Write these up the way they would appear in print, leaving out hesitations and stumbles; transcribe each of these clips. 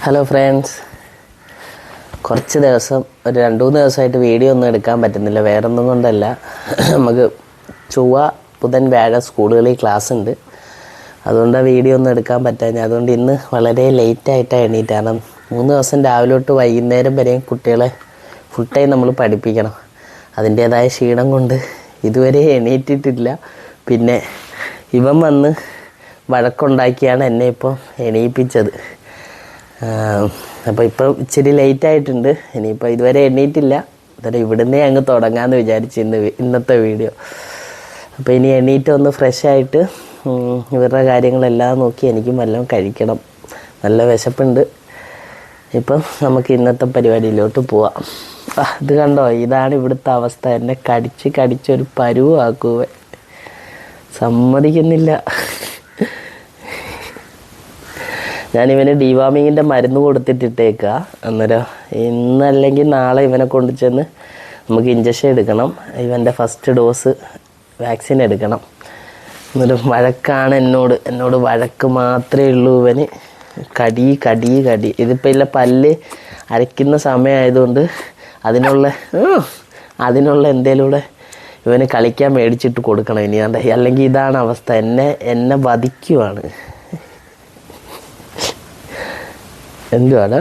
Hello friends, കുറച്ച് ദിവസം ഒരു 2-3 ദിവസമായിട്ട് വീഡിയോ ഒന്നും എടുക്കാൻ പറ്റുന്നില്ല. വേറൊന്നും കൊണ്ടല്ല, നമുക്ക് ചൊവ്വ ബുധൻ വ്യാഴം സ്കൂളുകളിൽ ക്ലാസ് ഉണ്ട്. അതുകൊണ്ടാണ് വീഡിയോ ഒന്നും എടുക്കാൻ പറ്റാഞ്ഞത്. അതുകൊണ്ട് ഇന്ന് വളരെ ലേറ്റായിട്ടാണ് എണീറ്റാണ്. 3 ദിവസം രാവിലെ തൊട്ട് വൈകുന്നേരം വരെയും കുട്ടികളെ ഫുൾ ടൈം നമ്മൾ പഠിപ്പിക്കണം. അതിൻ്റേതായ ക്ഷീണം കൊണ്ട് ഇതുവരെ എണീറ്റിട്ടില്ല. പിന്നെ ഇവൻ വന്ന് വഴക്കുണ്ടാക്കിയാണ് എന്നെ ഇപ്പോൾ എണീപ്പിച്ചത്. അപ്പോൾ ഇപ്പോൾ ഇച്ചിരി ലേറ്റായിട്ടുണ്ട്. ഇനിയിപ്പോൾ ഇതുവരെ എണ്ണീറ്റില്ല. അന്നേരം ഇവിടുന്നേ അങ്ങ് തുടങ്ങാമെന്ന് വിചാരിച്ച് ഇന്നത്തെ വീഡിയോ. അപ്പോൾ ഇനി എണ്ണീറ്റ് ഒന്ന് ഫ്രഷായിട്ട് ഇവരുടെ കാര്യങ്ങളെല്ലാം നോക്കി എനിക്കും വല്ലതും കഴിക്കണം. നല്ല വിശപ്പുണ്ട്. ഇപ്പം നമുക്ക് ഇന്നത്തെ പരിപാടിയിലോട്ട് പോവാം. ഇത് കണ്ടോ, ഇതാണ് ഇവിടുത്തെ അവസ്ഥ. എന്നെ കടിച്ചൊരു പരുവാക്കുക, സമ്മതിക്കുന്നില്ല. ഞാനിവന് ഡിവാമിങ്ങിൻ്റെ മരുന്ന് കൊടുത്തിട്ടിട്ടേക്കുക. അന്നേരം ഇന്നല്ലെങ്കിൽ നാളെ ഇവനെ കൊണ്ട് ചെന്ന് നമുക്ക് ഇഞ്ചക്ഷൻ എടുക്കണം. ഇവൻ്റെ ഫസ്റ്റ് ഡോസ് വാക്സിൻ എടുക്കണം. അന്നേരം വഴക്കാണ് എന്നോട് വഴക്ക് മാത്രമേ ഉള്ളൂ. ഇവന് കടി. ഇതിപ്പോൾ ഇല്ല, പല്ല് അരയ്ക്കുന്ന സമയമായതുകൊണ്ട് അതിനുള്ള എന്തേലൂടെ ഇവന് കളിക്കാൻ മേടിച്ചിട്ട് കൊടുക്കണം ഇനി. അല്ലെങ്കിൽ ഇതാണ് അവസ്ഥ. എന്നെ വധിക്കുവാണ്. എന്തുവാണ്,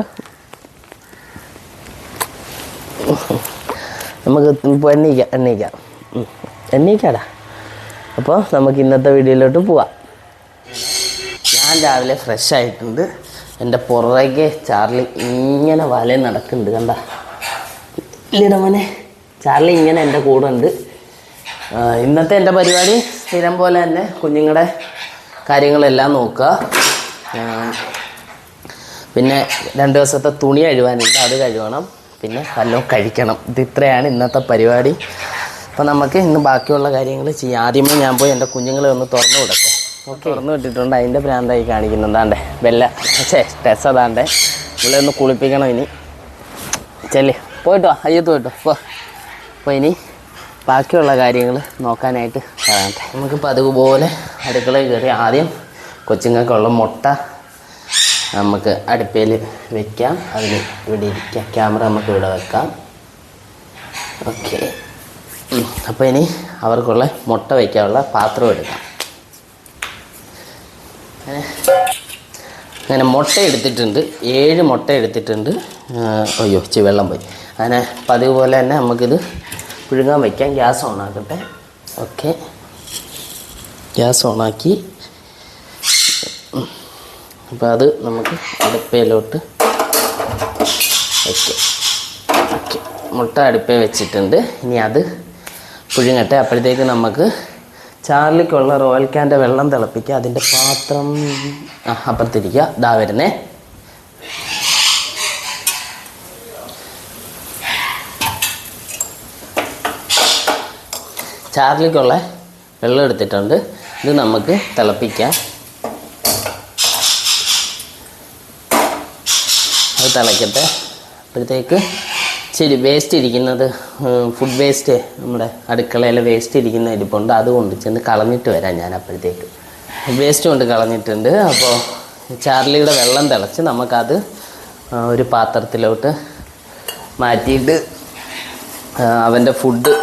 നമുക്ക് ഇപ്പോൾ എണ്ണീക്കാടാ. അപ്പോൾ നമുക്ക് ഇന്നത്തെ വീഡിയോയിലോട്ട് പോവാം. ഞാൻ രാവിലെ ഫ്രഷ് ആയിട്ടുണ്ട്. എൻ്റെ പുറകെ ചാർലി ഇങ്ങനെ വലയിൽ നടക്കുന്നുണ്ട്. കണ്ട ഇല്ലടമനെ, ചാർലി ഇങ്ങനെ എൻ്റെ കൂടെ ഉണ്ട്. ഇന്നത്തെ എൻ്റെ പരിപാടി സ്ഥിരം പോലെ തന്നെ കുഞ്ഞുങ്ങളുടെ കാര്യങ്ങളെല്ലാം നോക്കുക. പിന്നെ 2 ദിവസത്തെ തുണി കഴുകാനുണ്ട്, അത് കഴുകണം. പിന്നെ വല്ലതും കഴിക്കണം. ഇത്രയാണ് ഇന്നത്തെ പരിപാടി. അപ്പോൾ നമുക്ക് ഇന്ന് ബാക്കിയുള്ള കാര്യങ്ങൾ ചെയ്യാം. ആദ്യമേ ഞാൻ പോയി എൻ്റെ കുഞ്ഞുങ്ങളെ ഒന്ന് തുറന്നു വിടട്ടെ. തുറന്നു വിട്ടിട്ടുണ്ട്. അതിൻ്റെ ഭ്രാന്തായി കാണിക്കുന്നുണ്ടാണ്ടേ ടെസ് അതാണ്ടേ. ഇവിടെ ഒന്ന് കുളിപ്പിക്കണം. ഇനി ചെല്ലേ, പോയിട്ടോ, അയ്യത്ത് പോയിട്ടോ. അപ്പോൾ ഇനി ബാക്കിയുള്ള കാര്യങ്ങൾ നോക്കാനായിട്ട് വരാട്ടെ. നമുക്കിപ്പോൾ അതുപോലെ അടുക്കളയിൽ കയറി ആദ്യം കൊച്ചുങ്ങൾക്കുള്ള മുട്ട നമുക്ക് അടുപ്പയിൽ വെക്കാം. അതിന് ഇവിടെ ഇരിക്കാം. ക്യാമറ നമുക്ക് ഇവിടെ വെക്കാം. ഓക്കെ. അപ്പോൾ ഇനി അവർക്കുള്ള മുട്ട വയ്ക്കാനുള്ള പാത്രം എടുക്കാം. അങ്ങനെ മുട്ട എടുത്തിട്ടുണ്ട്. 7 മുട്ട എടുത്തിട്ടുണ്ട്. അയ്യോ, വെള്ളം പോയി. അങ്ങനെ പതിവ് പോലെ തന്നെ നമുക്കിത് പുഴുങ്ങാൻ വയ്ക്കാം. ഗ്യാസ് ഓണാക്കട്ടെ. ഓക്കെ, ഗ്യാസ് ഓണാക്കി. അപ്പോൾ അത് നമുക്ക് അടുപ്പയിലോട്ട് വയ്ക്കാം. ഓക്കെ, മുട്ട അടുപ്പയിൽ വെച്ചിട്ടുണ്ട്. ഇനി അത് പുഴുങ്ങട്ടെ. അപ്പോഴത്തേക്ക് നമുക്ക് ചാർലിക്കുള്ള റോയൽ ക്യാൻ്റെ വെള്ളം തിളപ്പിക്കുക. അതിൻ്റെ പാത്രം അപ്പുറത്തിരിക്കുക. ഇതാ വരുന്നേ. ചാർലിക്കുള്ള വെള്ളം എടുത്തിട്ടുണ്ട്. ഇത് നമുക്ക് തിളപ്പിക്കാം. അത് തിളയ്ക്കട്ടെ. അപ്പോഴത്തേക്ക് ഇച്ചിരി വേസ്റ്റ് ഇരിക്കുന്നത്, ഫുഡ് വേസ്റ്റ്, നമ്മുടെ അടുക്കളയിലെ വേസ്റ്റ് ഇരിക്കുന്ന ഇരിപ്പുണ്ട്. അത് കൊണ്ട് ചെന്ന് കളഞ്ഞിട്ട് വരാം ഞാൻ. അപ്പോഴത്തേക്ക് വേസ്റ്റ് കൊണ്ട് കളഞ്ഞിട്ടുണ്ട്. അപ്പോൾ ചാർലിയുടെ വെള്ളം തിളച്ച് നമുക്കത് ഒരു പാത്രത്തിലോട്ട് മാറ്റിയിട്ട് അവൻ്റെ ഫുഡ്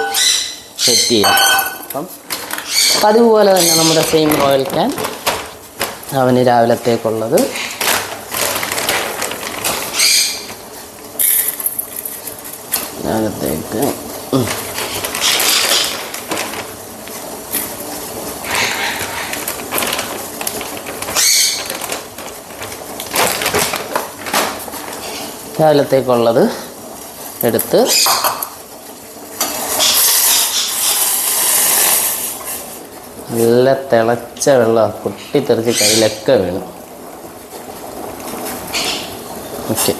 സെറ്റ് ചെയ്യാം. അപ്പം അതുപോലെ തന്നെ നമ്മുടെ സെയിം റോയൽ ക്യാൻ അവന് രാവിലത്തേക്കുള്ളത് അകത്തേക്ക് രാവിലത്തേക്കുള്ളത് എടുത്ത് നല്ല തിളച്ച വെള്ളം പൊട്ടിത്തെറിച്ച് കയ്യിലൊക്കെ വീണു. ഓക്കെ,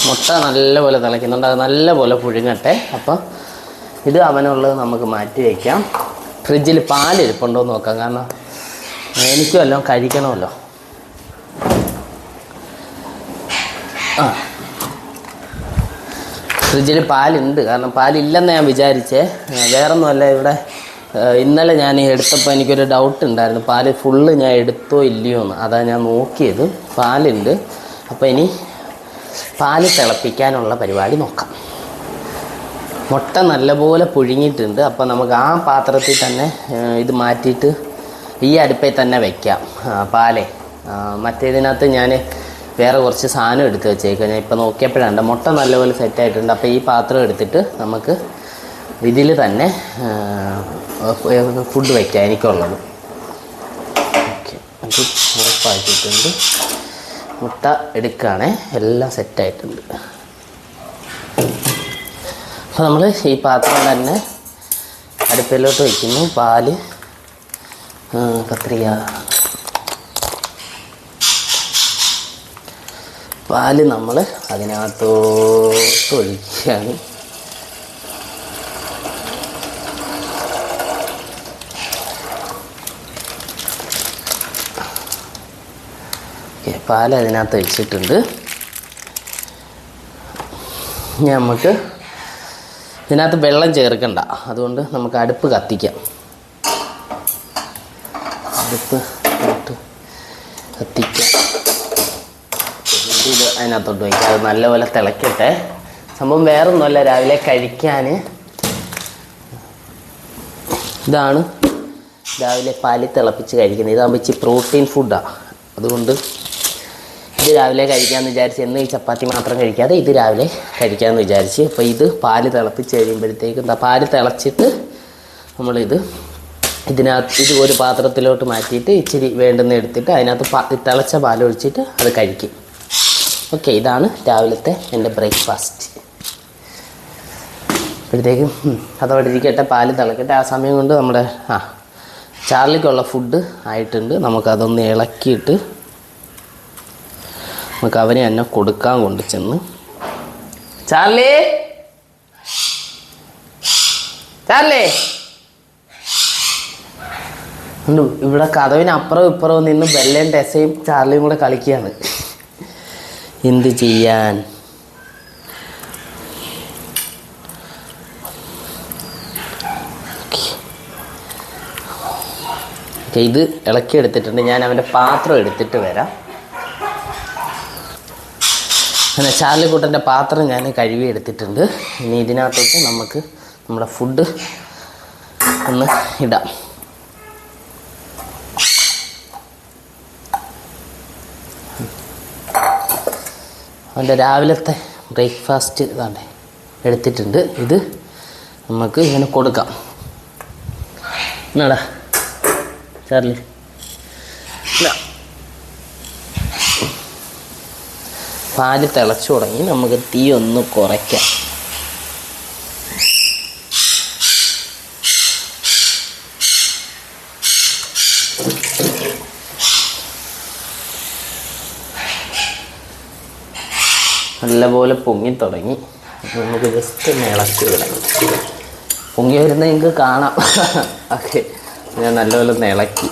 മുട്ട നല്ലപോലെ തിളയ്ക്കുന്നുണ്ട്. അത് നല്ലപോലെ പുഴുങ്ങട്ടെ. അപ്പം ഇത് അവനുള്ളത് നമുക്ക് മാറ്റി വയ്ക്കാം. ഫ്രിഡ്ജിൽ പാലിരിപ്പുണ്ടോ എന്ന് നോക്കാം. കാരണം എനിക്കും എല്ലാം കഴിക്കണമല്ലോ. ഫ്രിഡ്ജിൽ പാലുണ്ട്, കാരണം പാലില്ലെന്ന് ഞാൻ വിചാരിച്ചേ. വേറൊന്നുമല്ല, ഇവിടെ ഇന്നലെ ഞാൻ എടുത്തപ്പോൾ എനിക്കൊരു ഡൗട്ട് ഉണ്ടായിരുന്നു, പാല് ഫുള്ള് ഞാൻ എടുത്തോ ഇല്ലയോ എന്ന്. അതാണ് ഞാൻ നോക്കിയത്. പാലുണ്ട്. അപ്പോൾ ഇനി പാല് തിളപ്പിക്കാനുള്ള പരിപാടി നോക്കാം. മുട്ട നല്ലപോലെ പുഴുങ്ങിയിട്ടുണ്ട്. അപ്പോൾ നമുക്ക് ആ പാത്രത്തിൽ തന്നെ ഇത് മാറ്റിയിട്ട് ഈ അടുപ്പിൽ തന്നെ വയ്ക്കാം പാലേ. മറ്റേതിനകത്ത് ഞാൻ വേറെ കുറച്ച് സാധനം എടുത്ത് വെച്ചേക്കാം. ഞാൻ ഇപ്പോൾ നോക്കിയപ്പോഴാണ് മുട്ട നല്ലപോലെ സെറ്റായിട്ടുണ്ട്. അപ്പോൾ ഈ പാത്രം എടുത്തിട്ട് നമുക്ക് ഇതിൽ തന്നെ ഫുഡ് വയ്ക്കാം എനിക്കുള്ളത്. ഓക്കെ, അത് ഓഫാക്കിയിട്ടുണ്ട്. മുട്ട എടുക്കുകയാണേ, എല്ലാം സെറ്റായിട്ടുണ്ട്. അപ്പോൾ നമ്മൾ ഈ പാത്രം തന്നെ അടുപ്പിലോട്ട് വയ്ക്കുന്നു. പാല്, കത്രിക, പാല് നമ്മൾ അതിനകത്തോട്ട് ഒഴിക്കുകയാണ്. പാൽ അതിനകത്ത് ഒഴിച്ചിട്ടുണ്ട്. നമുക്ക് ഇതിനകത്ത് വെള്ളം ചേർക്കണ്ട, അതുകൊണ്ട് നമുക്ക് അടുപ്പ് കത്തിക്കാം. അടുപ്പ് കത്തിക്കാം. ഇത് അതിനകത്തോട്ട് വയ്ക്കാം. അത് നല്ലപോലെ തിളക്കട്ടെ. സംഭവം വേറൊന്നുമല്ല, രാവിലെ കഴിക്കാൻ ഇതാണ്. രാവിലെ പാല് തിളപ്പിച്ച് കഴിക്കുന്നത്. ഇതാകുമ്പോൾ ഇച്ചിരി പ്രോട്ടീൻ ഫുഡാണ്. അതുകൊണ്ട് ഇത് രാവിലെ കഴിക്കാമെന്ന് വിചാരിച്ച്, എന്ന് ഈ ചപ്പാത്തി മാത്രം കഴിക്കാതെ ഇത് രാവിലെ കഴിക്കാമെന്ന് വിചാരിച്ച്. അപ്പോൾ ഇത് പാല് തിളപ്പിച്ച് കഴിയുമ്പോഴത്തേക്കും പാല് തിളച്ചിട്ട് നമ്മളിത് ഇതിനകത്ത് ഇത് ഒരു പാത്രത്തിലോട്ട് മാറ്റിയിട്ട് ഇച്ചിരി വേണ്ടുന്ന എടുത്തിട്ട് അതിനകത്ത് തിളച്ച പാലൊഴിച്ചിട്ട് അത് കഴിക്കും. ഓക്കെ, ഇതാണ് രാവിലത്തെ എൻ്റെ ബ്രേക്ക്ഫാസ്റ്റ്. അപ്പോഴത്തേക്കും അതവിടെ ഇരിക്കട്ടെ, പാല് തിളക്കട്ടെ. ആ സമയം കൊണ്ട് നമ്മുടെ ചാർലിക്കുള്ള ഫുഡ് ആയിട്ടുണ്ട്. നമുക്കതൊന്ന് ഇളക്കിയിട്ട് നമുക്ക് അവനെ തന്നെ കൊടുക്കാൻ കൊണ്ട് ചെന്ന്. ചാർലി, ചാർലി, ഇവിടെ കഥവിന് അപ്പുറവും ഇപ്പുറവും നിന്ന് ബെല്ലയും ടെസയും ചാർലിയും കൂടെ കളിക്കുകയാണ്. എന്ത് ചെയ്യാൻ? ഇത് ഇളക്കിയെടുത്തിട്ടുണ്ട്. ഞാൻ അവൻ്റെ പാത്രം എടുത്തിട്ട് വരാം. അങ്ങനെ ചാർലിക്കുട്ടൻ്റെ പാത്രം ഞാൻ കഴുകി എടുത്തിട്ടുണ്ട്. ഇനി ഇതിനകത്തോട്ട് നമുക്ക് നമ്മുടെ ഫുഡ് ഒന്ന് ഇടാം. അവൻ്റെ രാവിലത്തെ ബ്രേക്ക്ഫാസ്റ്റ് ഇതാണ്ടേ എടുത്തിട്ടുണ്ട്. ഇത് നമുക്ക് ഇങ്ങനെ കൊടുക്കാം. എന്നാടാ ചാർലി, പാല് തിളച്ചു തുടങ്ങി. നമുക്ക് തീ ഒന്ന് കുറയ്ക്കാം. നല്ലപോലെ പൊങ്ങി തുടങ്ങി. നമുക്ക് ജസ്റ്റ് ഒന്ന് ഇളക്കി വിടാം. പൊങ്ങി വരുന്നത് നിങ്ങൾക്ക് കാണാം. ഓക്കെ, ഞാൻ നല്ലപോലെ ഒന്ന് ഇളക്കി.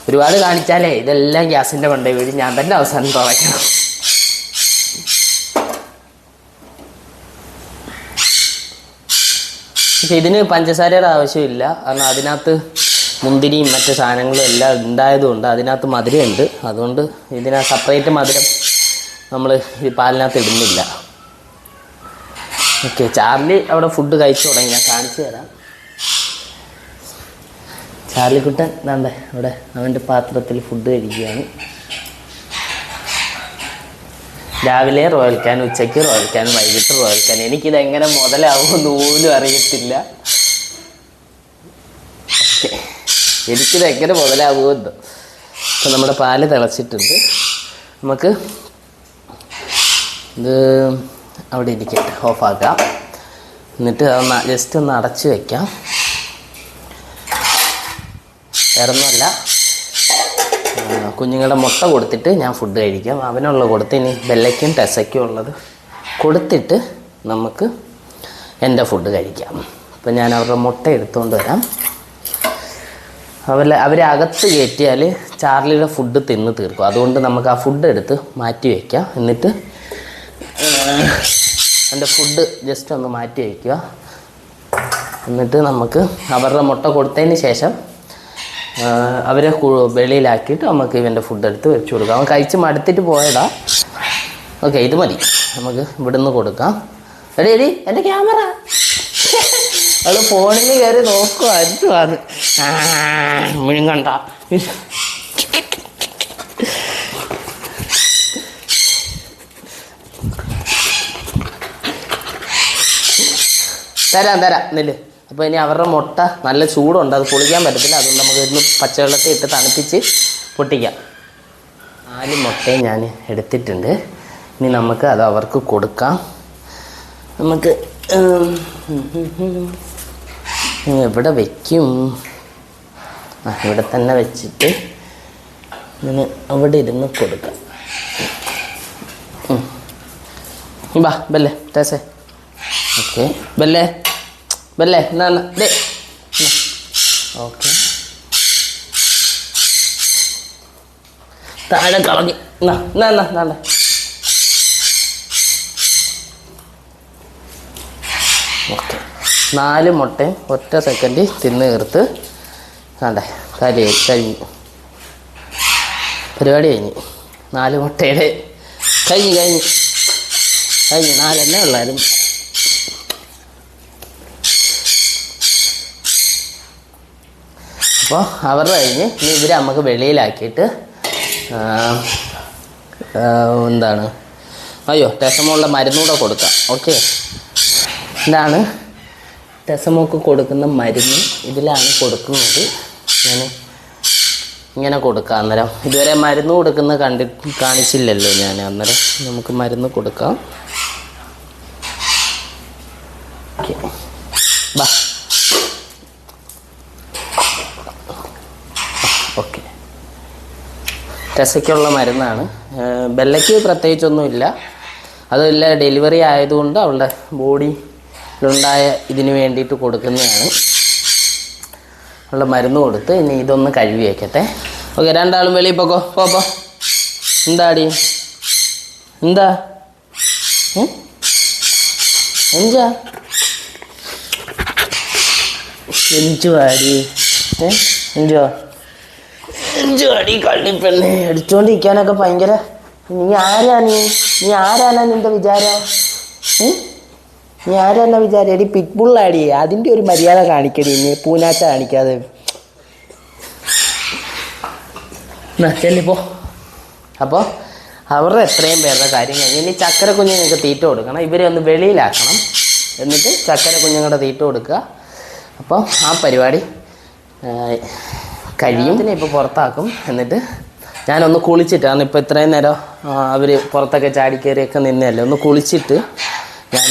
ഒരുപാട് കാണിച്ചാലേ ഇതെല്ലാം ഗ്യാസിൻ്റെ മണ്ടയിൽ വീഴും. ഞാൻ തന്നെ അവസാനം തുറയ്ക്കണം. പക്ഷെ ഇതിന് പഞ്ചസാരയുടെ ആവശ്യമില്ല, കാരണം അതിനകത്ത് മുന്തിരിയും മറ്റു സാധനങ്ങളും എല്ലാം ഉണ്ടായതുകൊണ്ട് അതിനകത്ത് മധുരമുണ്ട്. അതുകൊണ്ട് ഇതിനകത്ത് സെപ്പറേറ്റ് മധുരം നമ്മൾ ഈ പാലിനകത്ത് ഇടുന്നില്ല. ഓക്കെ, ചാർലി അവിടെ ഫുഡ് കഴിച്ചു തുടങ്ങി. ഞാൻ കാണിച്ചു തരാം. ചാർലിക്കുട്ടൻ എന്താണ്ടേ അവിടെ അവൻ്റെ പാത്രത്തിൽ ഫുഡ് കഴിക്കുകയാണ്. രാവിലെ റോയൽ ക്യാൻ, ഉച്ചയ്ക്ക് റോയൽ ക്യാൻ, വൈകിട്ട് റോയൽ ക്യാൻ. എനിക്കിതെങ്ങനെ മുതലാവുമെന്ന് പോലും അറിയത്തില്ല. ഓക്കെ, എനിക്കിതെങ്ങനെ മുതലാവുമെന്ന്. ഇപ്പം നമ്മുടെ പാല് തിളച്ചിട്ടുണ്ട്. നമുക്ക് ഇത് അവിടെ ഇരിക്കട്ടെ, ഓഫാക്കാം. എന്നിട്ട് അതൊന്ന് ജസ്റ്റ് ഒന്ന് അടച്ച് വയ്ക്കാം. വേറൊന്നുമല്ല, കുഞ്ഞുങ്ങളുടെ മുട്ട കൊടുത്തിട്ട് ഞാൻ ഫുഡ് കഴിക്കാം. അവനുള്ള കൊടുത്ത് ഇനി ബെല്ലയ്ക്കും ടെസയ്ക്കും ഉള്ളത് കൊടുത്തിട്ട് നമുക്ക് എൻ്റെ ഫുഡ് കഴിക്കാം. അപ്പം ഞാൻ അവരുടെ മുട്ട എടുത്തുകൊണ്ട് വരാം. അവരെ അകത്ത് കയറ്റിയാൽ ചാർലിയുടെ ഫുഡ് തിന്ന് തീർക്കും. അതുകൊണ്ട് നമുക്ക് ആ ഫുഡ് എടുത്ത് മാറ്റി വയ്ക്കാം. എന്നിട്ട് എൻ്റെ ഫുഡ് ജസ്റ്റ് ഒന്ന് മാറ്റി വയ്ക്കുക. എന്നിട്ട് നമുക്ക് അവരുടെ മുട്ട കൊടുത്തതിന് ശേഷം അവരെ വെളിയിലാക്കിയിട്ട് നമുക്ക് ഇവൻ്റെ ഫുഡ് എടുത്ത് വെച്ച് കൊടുക്കാം. അവൻ കഴിച്ച് മടുത്തിട്ട് പോയടാ. ഓക്കെ, ഇത് മതി, നമുക്ക് ഇവിടുന്ന് കൊടുക്കാം. എടി എടി എൻ്റെ ക്യാമറ അവള് ഫോണിൽ കയറി നോക്കുക. അത് മുഴുങ്ങണ്ട. തരാം നെല്ല്. അപ്പോൾ ഇനി അവരുടെ മുട്ട നല്ല ചൂടുണ്ട്, അത് പൊളിക്കാൻ പറ്റത്തില്ല. അതുകൊണ്ട് നമുക്ക് ഇന്ന് പച്ചവെള്ളത്തിൽ ഇട്ട് തണുപ്പിച്ച് പൊട്ടിക്കാം. 4 മുട്ടയും ഞാൻ എടുത്തിട്ടുണ്ട്. ഇനി നമുക്ക് അത് അവർക്ക് കൊടുക്കാം. നമുക്ക് എവിടെ വയ്ക്കും? ഇവിടെ തന്നെ വെച്ചിട്ട് ഇങ്ങനെ അവിടെ ഇരുന്ന് കൊടുക്കാം. ബാ ബല്ലേ ടേസേ. ഓക്കെ ബല്ലേ എന്നാ ദേ. ഓക്കെ, താഴെ കളഞ്ഞ് നാളെ. ഓക്കെ, 4 മുട്ടയും ഒറ്റ സെക്കൻഡ് തിന്ന് തീർത്ത് വേണ്ടേ കഴിഞ്ഞു. പരിപാടി കഴിഞ്ഞു. 4 മുട്ടയുടെ കഴിഞ്ഞു 4 ഉള്ളായിരുന്നു. അപ്പോൾ അവരുടെ കഴിഞ്ഞ് ഇനി ഇവരെ നമുക്ക് വെളിയിലാക്കിയിട്ട് എന്താണ് ടെസമോളുടെ മരുന്നൂടെ കൊടുക്കാം. ഓക്കെ, ഇതാണ് ടെസമോക്ക് കൊടുക്കുന്ന മരുന്ന്. ഇതിലാണ് കൊടുക്കുന്നത്. ഞാൻ ഇങ്ങനെ കൊടുക്കാം. അന്നേരം ഇതുവരെ മരുന്ന് കൊടുക്കുന്ന കാണിച്ചില്ലല്ലോ ഞാൻ. അന്നേരം നമുക്ക് മരുന്ന് കൊടുക്കാം. ഓക്കെ, ബാ. ഓക്കെ, ടെസയ്ക്കുള്ള മരുന്നാണ്. ബെല്ലയ്ക്ക് പ്രത്യേകിച്ചൊന്നുമില്ല. അതല്ല, ഡെലിവറി ആയതുകൊണ്ട് അവളുടെ ബോഡിയിലുണ്ടായ ഇതിന് വേണ്ടിയിട്ട് കൊടുക്കുന്നതാണ്. അവളുടെ മരുന്ന് കൊടുത്ത് ഇനി ഇതൊന്ന് കഴുകി വയ്ക്കട്ടെ. ഓക്കെ, രണ്ടാളും വെളിയിൽ പോ. എന്താടി എന്താ എഞ്ചുവാടി എഞ്ചുവാടി കള്ളിപ്പെണ്ണെ അടിച്ചോണ്ടിരിക്കാനൊക്കെ ഭയങ്കര. നീ ആരാനാ നിന്റെ വിചാരം? നീ ആരാന്നാ വിചാരം? എടി പിറ്റ്ബുള്ളാടി. അതിൻ്റെ ഒരു മര്യാദ കാണിക്കടി, നീ പൂനാച്ച കാണിക്കാതെ. ചെല്ലിപ്പോ. അപ്പോൾ അവരുടെ എത്രയും പേരുടെ കാര്യം കഴിഞ്ഞ് ഇനി ചക്കര കുഞ്ഞുങ്ങൾക്ക് തീറ്റ കൊടുക്കണം. ഇവരെ ഒന്ന് വെളിയിലാക്കണം. എന്നിട്ട് ചക്കര കുഞ്ഞുങ്ങളുടെ തീറ്റ കൊടുക്കുക. അപ്പോൾ ആ പരിപാടി കഴിയും. ഇപ്പോൾ പുറത്താക്കും. എന്നിട്ട് ഞാനൊന്ന് കുളിച്ചിട്ടാണ്. ഇപ്പോൾ ഇത്രയും നേരം അവർ പുറത്തൊക്കെ ചാടിക്കയറിയൊക്കെ നിന്നല്ലേ. ഒന്ന് കുളിച്ചിട്ട് ഞാൻ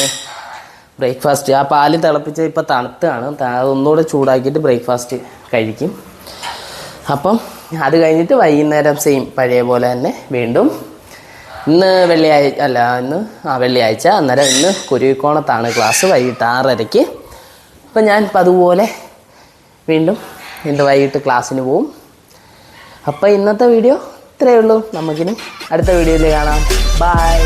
ബ്രേക്ക്ഫാസ്റ്റ്, ആ പാല് തിളപ്പിച്ച് ഇപ്പോൾ തണുത്താണ്, ഒന്നുകൂടെ ചൂടാക്കിയിട്ട് ബ്രേക്ക്ഫാസ്റ്റ് കഴിക്കും. അപ്പം അത് കഴിഞ്ഞിട്ട് വൈകുന്നേരം സെയിം പഴയ പോലെ തന്നെ വീണ്ടും. ഇന്ന് വെള്ളിയാഴ്ച. അന്നേരം ഇന്ന് കുരുവിക്കോണത്താണ് ക്ലാസ്, വൈകിട്ട് 6:30. അപ്പം ഞാൻ ഇപ്പം അതുപോലെ വീണ്ടും വൈകിട്ട് ക്ലാസ്സിന് പോവും. അപ്പോൾ ഇന്നത്തെ വീഡിയോ ഇത്രയേ ഉള്ളൂ. നമുക്കിനി അടുത്ത വീഡിയോയിൽ കാണാം. ബൈ.